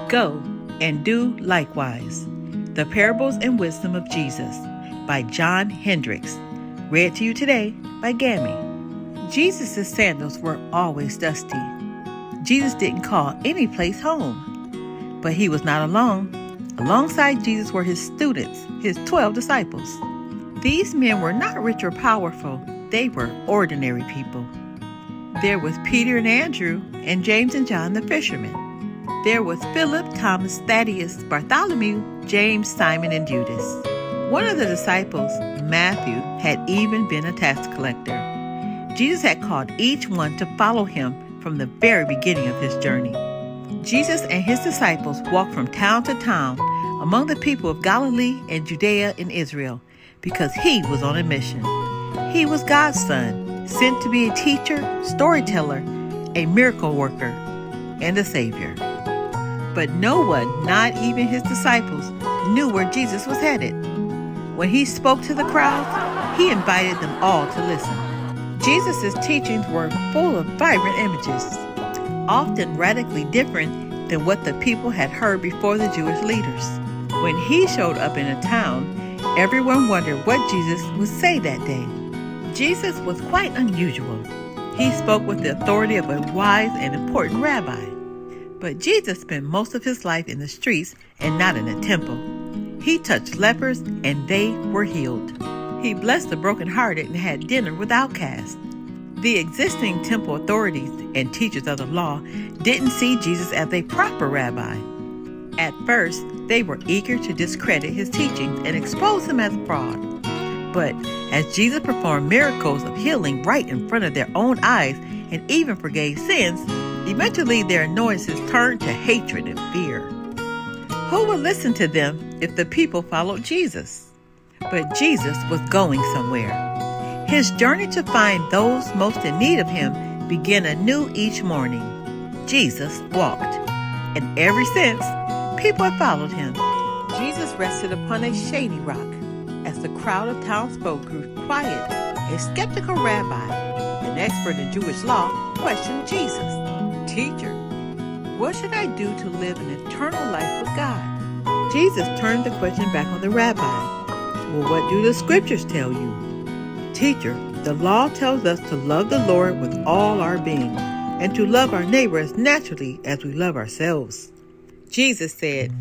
Go and do likewise. The Parables and Wisdom of Jesus by John Hendricks. Read to you today by Gammy. Jesus' sandals were always dusty. Jesus didn't call any place home. But he was not alone. Alongside Jesus were his students, his 12 disciples. These men were not rich or powerful. They were ordinary people. There was Peter and Andrew, and James and John the fishermen. There was Philip, Thomas, Thaddeus, Bartholomew, James, Simon, and Judas. One of the disciples, Matthew, had even been a tax collector. Jesus had called each one to follow him from the very beginning of his journey. Jesus and his disciples walked from town to town among the people of Galilee and Judea and Israel because he was on a mission. He was God's son, sent to be a teacher, storyteller, a miracle worker, and a savior. But no one, not even his disciples, knew where Jesus was headed. When he spoke to the crowds, he invited them all to listen. Jesus' teachings were full of vibrant images, often radically different than what the people had heard before the Jewish leaders. When he showed up in a town, everyone wondered what Jesus would say that day. Jesus was quite unusual. He spoke with the authority of a wise and important rabbi. But Jesus spent most of his life in the streets and not in a temple. He touched lepers and they were healed. He blessed the brokenhearted and had dinner with outcasts. The existing temple authorities and teachers of the law didn't see Jesus as a proper rabbi. At first, they were eager to discredit his teachings and expose him as a fraud. But as Jesus performed miracles of healing right in front of their own eyes and even forgave sins, eventually their annoyances turned to hatred and fear. Who would listen to them if the people followed Jesus? But Jesus was going somewhere. His journey to find those most in need of him began anew each morning. Jesus walked, and ever since, people have followed him. Jesus rested upon a shady rock. As the crowd of townsfolk grew quiet, a skeptical rabbi, an expert in Jewish law, questioned Jesus. "Teacher, what should I do to live an eternal life with God?" Jesus turned the question back on the rabbi. "Well, what do the scriptures tell you?" "Teacher, the law tells us to love the Lord with all our being and to love our neighbor as naturally as we love ourselves." Jesus said,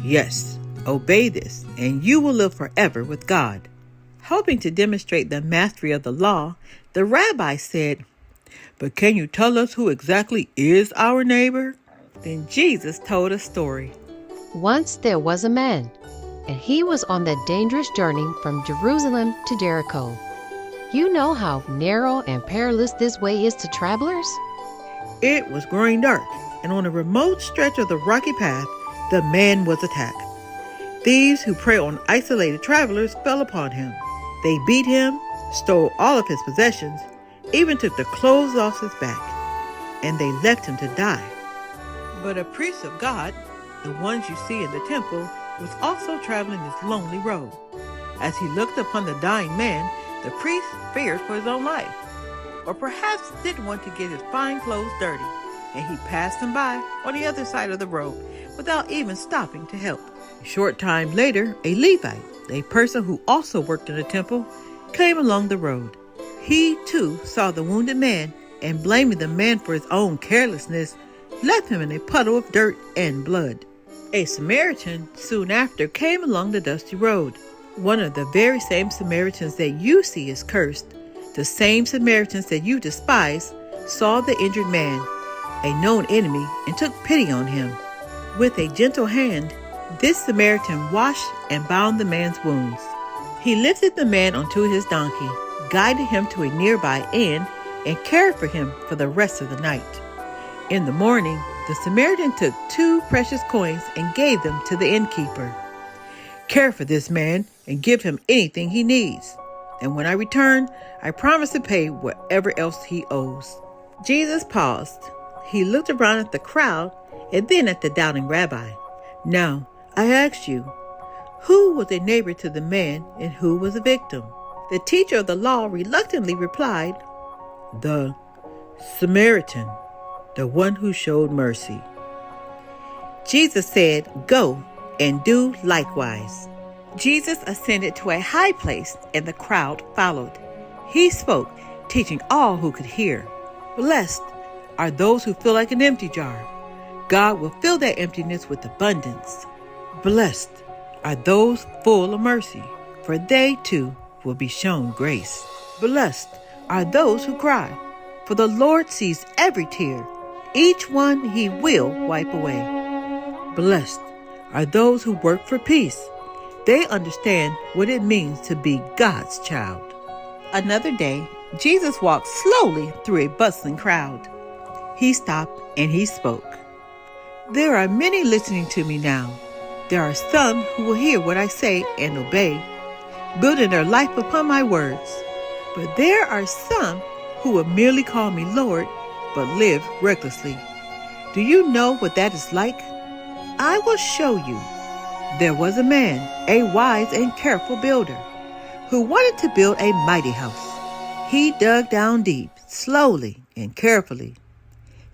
"Yes, obey this, and you will live forever with God." Hoping to demonstrate the mastery of the law, the rabbi said, "But can you tell us who exactly is our neighbor?" Then Jesus told a story. Once there was a man, and he was on the dangerous journey from Jerusalem to Jericho. You know how narrow and perilous this way is to travelers? It was growing dark, and on a remote stretch of the rocky path, the man was attacked. Thieves who prey on isolated travelers fell upon him. They beat him, stole all of his possessions, even took the clothes off his back, and they left him to die. But a priest of God, the ones you see in the temple, was also traveling this lonely road. As he looked upon the dying man, the priest feared for his own life, or perhaps didn't want to get his fine clothes dirty, and he passed him by on the other side of the road without even stopping to help. A short time later, a Levite, a person who also worked in the temple, came along the road. He, too, saw the wounded man, and blaming the man for his own carelessness, left him in a puddle of dirt and blood. A Samaritan soon after came along the dusty road. One of the very same Samaritans that you see is cursed, the same Samaritans that you despise, saw the injured man, a known enemy, and took pity on him. With a gentle hand, this Samaritan washed and bound the man's wounds. He lifted the man onto his donkey, guided him to a nearby inn, and cared for him for the rest of the night. In the morning, the Samaritan took 2 precious coins and gave them to the innkeeper. "Care for this man and give him anything he needs. And when I return, I promise to pay whatever else he owes." Jesus paused. He looked around at the crowd and then at the doubting rabbi. "Now, I ask you, who was a neighbor to the man and who was a victim?" The teacher of the law reluctantly replied, "The Samaritan, the one who showed mercy." Jesus said, "Go and do likewise." Jesus ascended to a high place, and the crowd followed. He spoke, teaching all who could hear. Blessed are those who feel like an empty jar. God will fill their emptiness with abundance. Blessed are those full of mercy, for they too will be shown grace. Blessed are those who cry, for the Lord sees every tear. Each one he will wipe away. Blessed are those who work for peace. They understand what it means to be God's child. Another day, Jesus walked slowly through a bustling crowd. He stopped and he spoke. There are many listening to me now. There are some who will hear what I say and obey, building their life upon my words. But there are some who will merely call me Lord, but live recklessly. Do you know what that is like? I will show you. There was a man, a wise and careful builder, who wanted to build a mighty house. He dug down deep, slowly and carefully.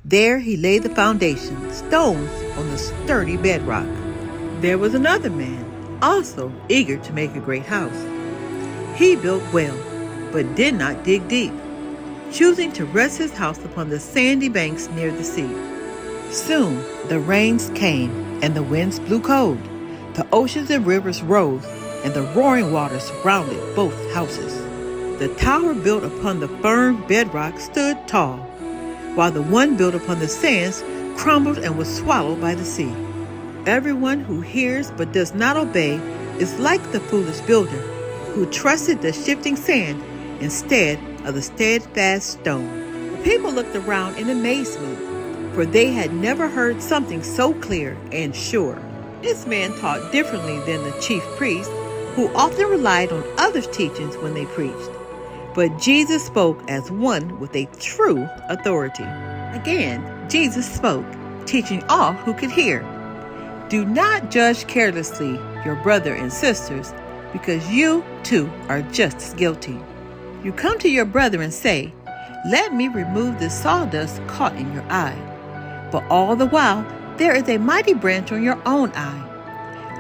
There he laid the foundation, stones on the sturdy bedrock. There was another man, also eager to make a great house. He built well, but did not dig deep, choosing to rest his house upon the sandy banks near the sea. Soon the rains came, and the winds blew cold. The oceans and rivers rose, and the roaring waters surrounded both houses. The tower built upon the firm bedrock stood tall, while the one built upon the sands crumbled and was swallowed by the sea. Everyone who hears but does not obey is like the foolish builder, who trusted the shifting sand instead of the steadfast stone. The people looked around in amazement, for they had never heard something so clear and sure. This man taught differently than the chief priests, who often relied on others' teachings when they preached. But Jesus spoke as one with a true authority. Again, Jesus spoke, teaching all who could hear. Do not judge carelessly your brother and sisters, because you too are just as guilty. You come to your brother and say, "Let me remove this sawdust caught in your eye." But all the while, there is a mighty branch on your own eye.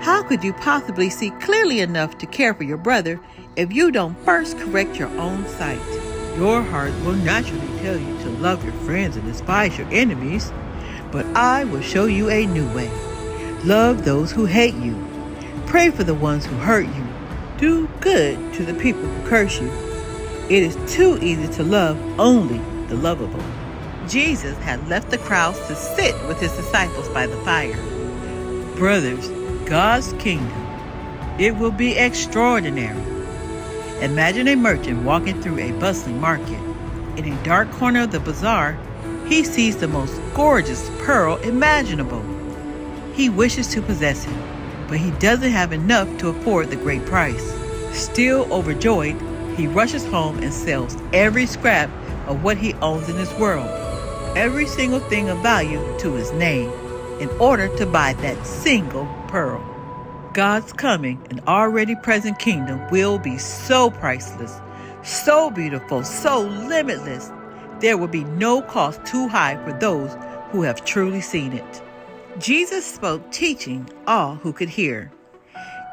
How could you possibly see clearly enough to care for your brother if you don't first correct your own sight? Your heart will naturally tell you to love your friends and despise your enemies, but I will show you a new way. Love those who hate you. Pray for the ones who hurt you. Do good to the people who curse you. It is too easy to love only the lovable. Jesus had left the crowds to sit with his disciples by the fire. Brothers, God's kingdom, it will be extraordinary. Imagine a merchant walking through a bustling market. In a dark corner of the bazaar, he sees the most gorgeous pearl imaginable. He wishes to possess it, but he doesn't have enough to afford the great price. Still overjoyed, he rushes home and sells every scrap of what he owns in this world, every single thing of value to his name, in order to buy that single pearl. God's coming and already present kingdom will be so priceless, so beautiful, so limitless. There will be no cost too high for those who have truly seen it. Jesus spoke, teaching all who could hear.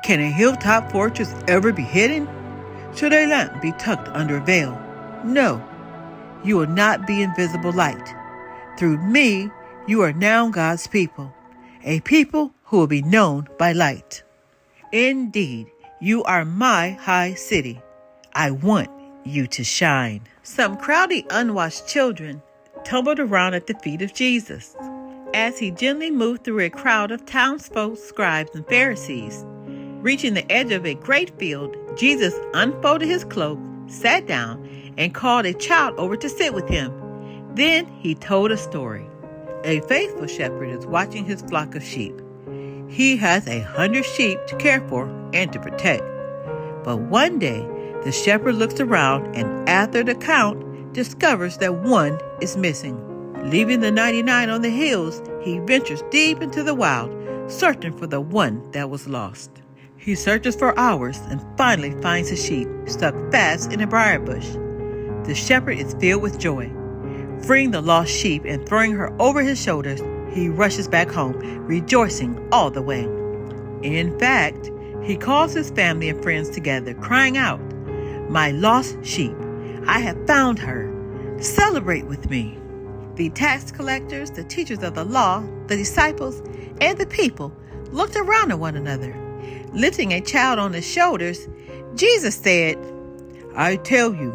Can a hilltop fortress ever be hidden? Should a lamp be tucked under a veil? No, you will not be invisible light. Through me, you are now God's people, a people who will be known by light. Indeed, you are my high city. I want you to shine. Some crowdy, unwashed children tumbled around at the feet of Jesus as he gently moved through a crowd of townsfolk, scribes, and Pharisees. Reaching the edge of a great field, Jesus unfolded his cloak, sat down, and called a child over to sit with him. Then he told a story. A faithful shepherd is watching his flock of sheep. He has 100 sheep to care for and to protect. But one day, the shepherd looks around and after the count, discovers that one is missing. Leaving the 99 on the hills, he ventures deep into the wild, searching for the one that was lost. He searches for hours and finally finds his sheep stuck fast in a briar bush. The shepherd is filled with joy. Freeing the lost sheep and throwing her over his shoulders, he rushes back home, rejoicing all the way. In fact, he calls his family and friends together, crying out, "My lost sheep, I have found her. Celebrate with me." The tax collectors, the teachers of the law, the disciples, and the people looked around at one another. Lifting a child on his shoulders, Jesus said, "I tell you,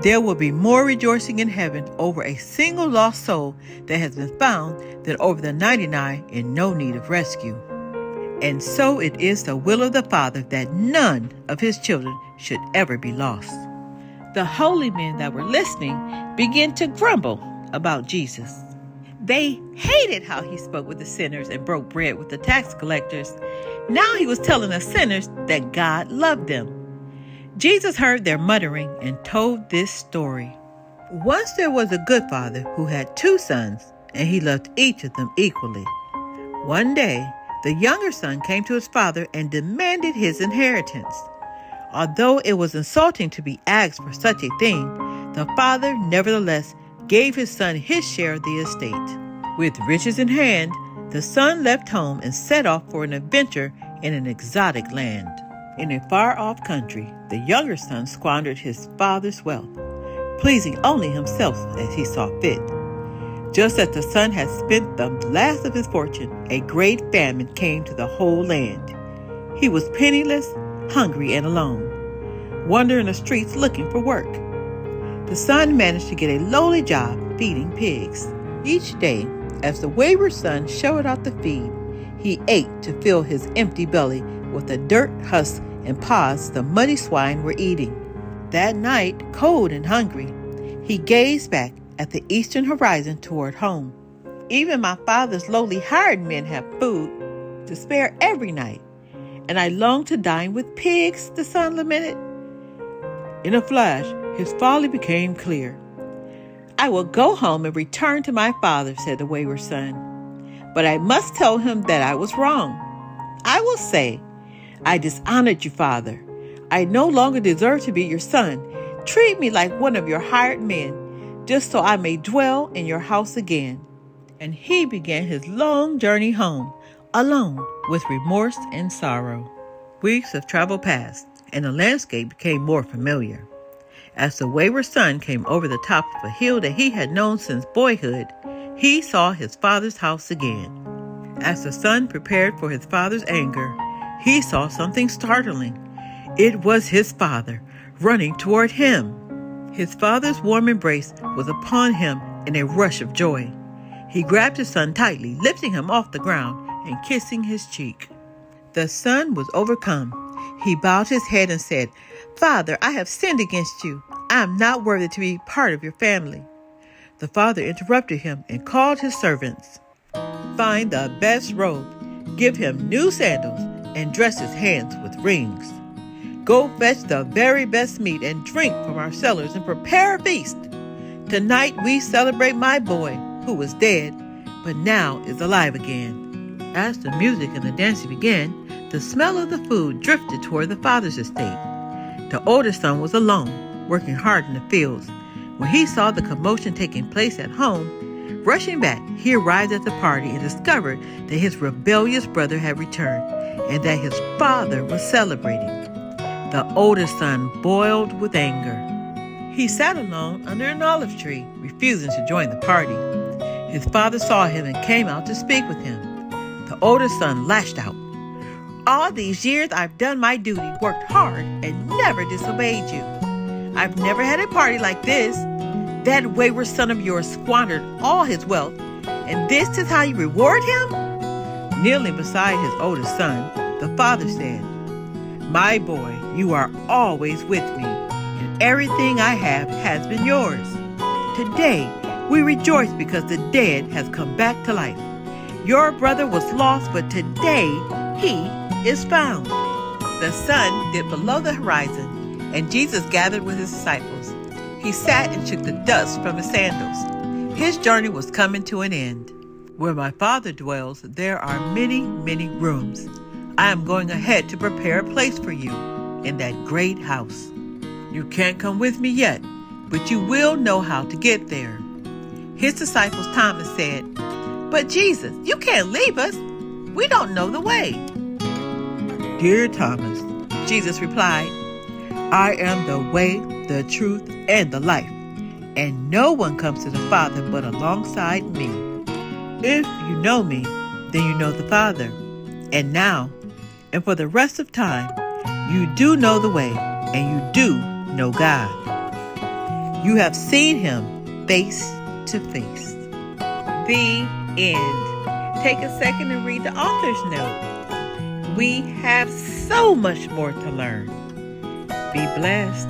there will be more rejoicing in heaven over a single lost soul that has been found than over the 99 in no need of rescue." And so it is the will of the Father that none of his children should ever be lost. The holy men that were listening began to grumble about Jesus. They hated how he spoke with the sinners and broke bread with the tax collectors. Now he was telling the sinners that God loved them. Jesus heard their muttering and told this story. Once there was a good father who had 2 sons, and he loved each of them equally. One day, the younger son came to his father and demanded his inheritance. Although it was insulting to be asked for such a thing, the father nevertheless gave his son his share of the estate. With riches in hand, the son left home and set off for an adventure in an exotic land. In a far-off country, the younger son squandered his father's wealth, pleasing only himself as he saw fit. Just as the son had spent the last of his fortune, a great famine came to the whole land. He was penniless, hungry, and alone, wandering the streets looking for work. The son managed to get a lowly job feeding pigs. Each day, as the wayward son showered out the feed, he ate to fill his empty belly with the dirt, husks, and pods the muddy swine were eating. That night, cold and hungry, he gazed back at the eastern horizon toward home. "Even my father's lowly hired men have food to spare every night, and I long to dine with pigs," the son lamented. In a flash, his folly became clear. "I will go home and return to my father," said the wayward son. "But I must tell him that I was wrong. I will say, 'I dishonored you, Father. I no longer deserve to be your son. Treat me like one of your hired men, just so I may dwell in your house again.'" And he began his long journey home, alone, with remorse and sorrow. Weeks of travel passed, and the landscape became more familiar. As the wayward son came over the top of a hill that he had known since boyhood, he saw his father's house again. As the son prepared for his father's anger, he saw something startling. It was his father running toward him. His father's warm embrace was upon him in a rush of joy. He grabbed his son tightly, lifting him off the ground and kissing his cheek. The son was overcome. He bowed his head and said, "Father, I have sinned against you. I am not worthy to be part of your family." The father interrupted him and called his servants. "Find the best robe, give him new sandals, and dress his hands with rings. Go fetch the very best meat and drink from our cellars and prepare a feast. Tonight we celebrate my boy, who was dead, but now is alive again." As the music and the dancing began, the smell of the food drifted toward the father's estate. The oldest son was alone, working hard in the fields. When he saw the commotion taking place at home, rushing back, he arrived at the party and discovered that his rebellious brother had returned and that his father was celebrating. The oldest son boiled with anger. He sat alone under an olive tree, refusing to join the party. His father saw him and came out to speak with him. The oldest son lashed out. "All these years I've done my duty, worked hard, and never disobeyed you. I've never had a party like this. That wayward son of yours squandered all his wealth, and this is how you reward him?" Kneeling beside his oldest son, the father said, "My boy, you are always with me, and everything I have has been yours. Today, we rejoice because the dead has come back to life. Your brother was lost, but today he is found." The sun dipped below the horizon, and Jesus gathered with his disciples. He sat and shook the dust from his sandals. His journey was coming to an end. "Where my Father dwells, there are many, many rooms. I am going ahead to prepare a place for you in that great house. You can't come with me yet, but you will know how to get there." His disciples Thomas said, "But Jesus, you can't leave us. We don't know the way." "Dear Thomas," Jesus replied, "I am the way, the truth, and the life, and no one comes to the Father but alongside me. If you know me, then you know the Father. And now, and for the rest of time, you do know the way, and you do know God. You have seen him face to face." The end. Take a second and read the author's note. We have so much more to learn. Be blessed.